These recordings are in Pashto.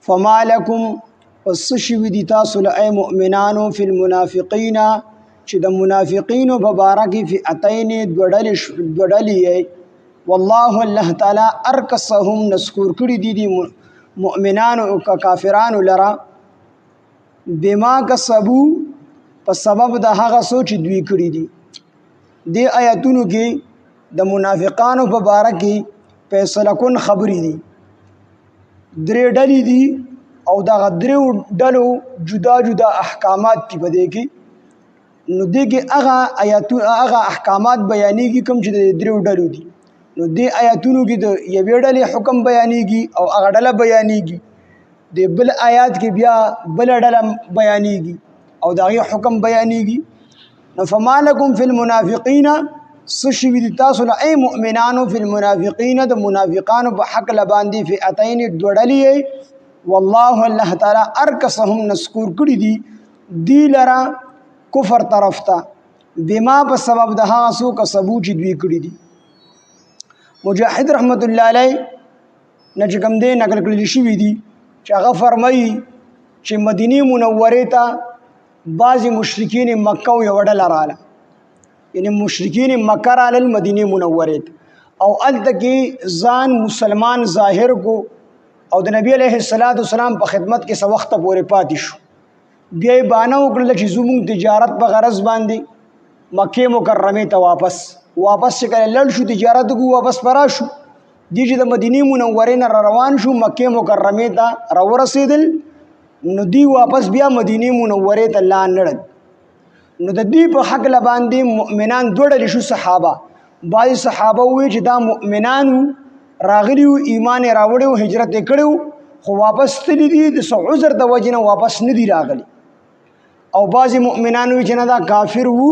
فما لکم پس شوی دی تاسو له ای مؤمنانو فی المنافقین چې د منافقینو په باره کې فئتین دوډلې والله الله تعالی ارکسهم نسکور کړي دي مؤمنانو او کافرانو لرا بما کسبو په سبب د هغه سوچ دوی کړي دي د آیاتونو کې د منافقانو په باره کې فیصله کن خبرې دي درې ډلې دي او دا درې ډلو جدا جدا احکامات دي په دې کې نو دې کې هغه آیاتونه هغه احکامات بیانېږي کوم چې د درې ډلو دي نو دې آیاتونو کې د یوې ډلې حکم بیانېږي او هغه ډله بیانېږي د بل آیات کې بیا بل ډله بیانېږي او دا غي حکم بیانېږي نو فما لکم فی المنافقین سشوی دی تاسو له ای مؤمنانو فی المنافقین د منافقانو په حق لباندې فئتین دوړلې والله الله تعالی ارکسهم نسکور کړي دی لرا کفر طرف ته بما په سبب د هغه سو کسبو چې دوی کړي دي مجاهد رحمت الله علیه نجکم دې نقل کړی شوی دی چې هغه فرمایي چې مدینه منوره ته بعضی مشرکین مکه او وړل رااله یعنی مشرکین مکه رااله مدینه منوره او التکی ځان مسلمان ظاهر کو او د نبی علیه الصلاۃ والسلام په خدمت کې سو وخت پورې پاتې شو بیا باندې وکړل چې زموږ تجارت په غرض باندې مکه مکرمه ته واپس کړه لړ شو تجارت کو واپس پرا شو چې د مدینه منوره نه روان شو مکه مکرمه ته را ورسېدل نو دی واپس بیا مدینه منوره ته لاندل نو د دې په حق لباندې مؤمنان دوړل شو صحابه بعض صحابه وی چې دا مؤمنانو راغلیو ایمان راوړیو هجرت کړو خو واپس تللی دي د عذر د وجنه واپس نه دی راغلی او بعض مؤمنانو چې نه دا کافر وو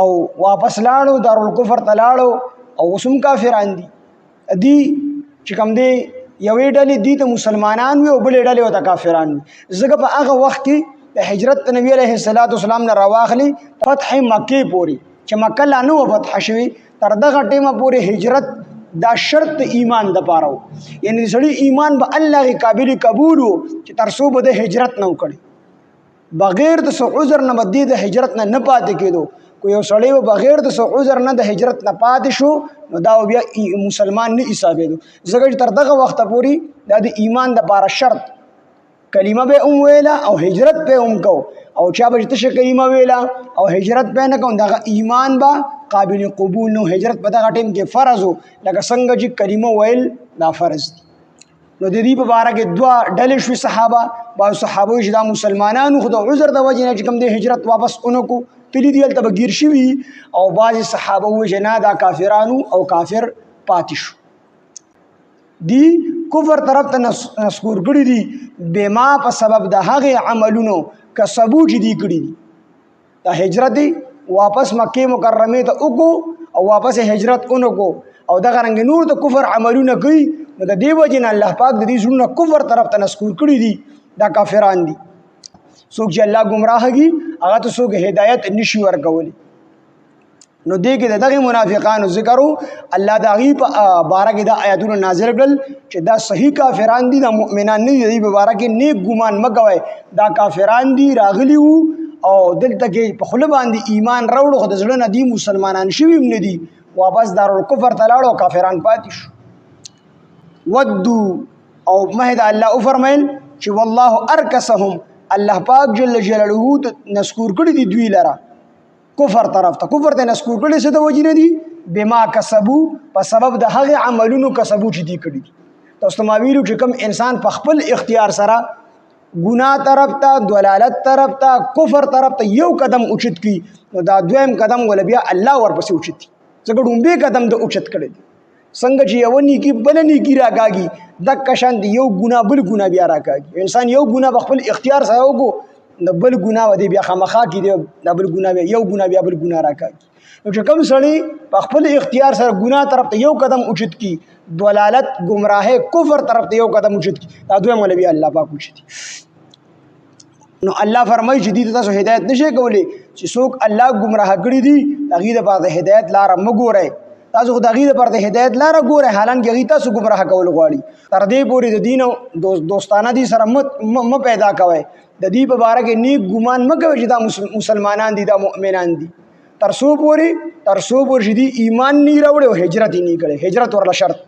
او واپس لاړو دارالکفر ته لاړو او وسم کافران دي چې کوم دی یوې ډلې دي ته مسلمانان وي او بلې ډلې ته کافران وي ځکه په هغه وخت کې د هجرت نبی علیه السلام نه راواخلي فتح مکه پورې چې مکه لا نه فتح شوی تر دغه ټیمه پورې هجرت دا شرط ایمان د پاره یعنی سړی ایمان به الله غي قابل قبول چې تر څو به د هجرت نه وکړي بغیر د عذر نه بدی د هجرت نه پاتې کېدو کو یو سړی بغیر د عذر نه د هجرت نه پاتې شو نو دا بیا مسلمان نه حسابېدو ځکه تر دغه وخت پورې د ایمان د پاره شرط کلمه به ویلا او هجرت به کو او چا به تشه کلمه ویلا او هجرت به نه کوم دغه ایمان با قابل قبول نو هجرت په دغه ټیم کې فرض لکه څنګه چې کلمه ویل دا فرض دي نو د دې په اړه کې دوا ډلې شو صحابه با صحابه چې دا مسلمانانو خو د عذر د وجې نه چې کوم د هجرت واپس اونکو تلی دی ته بغیر شوی او بعض صحابه و جنا دا کافرانو او کافر پاتې شو دی کفر طرف ته نسکور کړی دي بما په سبب د هغه عملونو کسبو چې دی کړی دي دا هجرت واپس مکه مکرمه ته وکړو او واپس هجرت اونکو او دغه رنګ نور د کفر عملونه کوي نو د دې وجه نه الله پاک د دې زړه کفر طرف ته نسکور کړی دي دا کافران دي څوک چې الله گمراهږي هغه ته څوک هدایت نشي ورکولی نو دې کې دغه منافقانو ذکرو الله د غیب بارک د آیاتونو نازل کړل چې دا صحیح کافران دي د مؤمنان نه دي مبارک نیک ګمان مګوي دا کافران دي راغلی وو او دلته کې په خله باندې ایمان راوړو خو د زړه نه دي مسلمانان شوي نه دي واپس دارالکفر ته لاړو کافران پاتې شو ودو او مهد الله او فرمایل چې والله ارکسهم الله پاک جل جلاله نسکور کړی دي دوی لرا کفر طرف ته کفر ته نسکور کړی څه د وجې نه دي بما کسبو په سبب د هغه عملونو کسبو چې دي کړی دي تاسو ما ویلو چې کوم انسان په خپل اختیار سره ګناه طرف ته دلالت طرف ته کفر طرف ته یو قدم اوچت کی نو دا دویم قدم ول بیا الله ورپسې اوچت ځکه ډومبه قدم د اوچت کړی دي څنګه چې یو نیکی بل نیکی راکاږي د کشان دی یو ګناه بل ګناه بیا راکاږي انسان یو ګناه په خپل اختیار سره وګو د بل ګناه ودی بیا خامخا کی دی د بل ګناه یو ګناه بیا بل ګناه راکاږي نو چې کوم سړی په خپل اختیار سره ګناه طرف ته یو قدم اوچت کی دلالت گمراهه کفر طرف ته یو قدم اوچت کی دا دوی مول بیا الله پاک اوچت نو الله فرمایي چې دې تاسو هدایت نشي کولای چې څوک الله گمراه کړی دي هغه د بعد هدایت لار مګورئ تاسو خو د هغې دپاره د هدایت لاره ګورئ، حالانکې هغوی تاسو ګمراه کول غواړي. تر دې پورې د دین او دوستانه دي سره مه پیدا کوئ. د دې په باره کې نیک ګمان مه کوئ چې دا مسلمانان دي، دا مؤمنان دي. تر څو پورې چې دي ایمان نه راوړی او هجرت یې نه کړی، هجرت ورله شرط،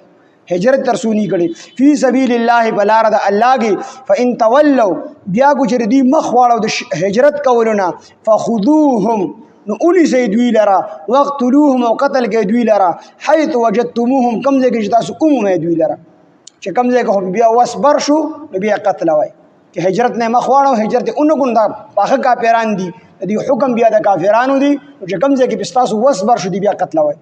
هجرت تر څو نه کړي. فی سبیل الله په لاره د الله کې. فإن تولوا بیا کو چې دوی مخ واړو د هجرت کولو نه، فخذوهم نو اونیسئ دوی لره، وقتلوهم او قتل کړئ دوی لره، حیث وجدتموهم کوم ځای کې چې تاسو ومومئ دوی لره. چې کوم ځای کې خو بیا وصبر شو نو بیا قتل وای، چې هجرت نه مخ واړو، هجرت یې ونه کړو، دا پاخه کافران دي، د دې حکم بیا د کافرانو دی. چې کوم ځای کې تاسو وصبر شو دی بیا قتل وای.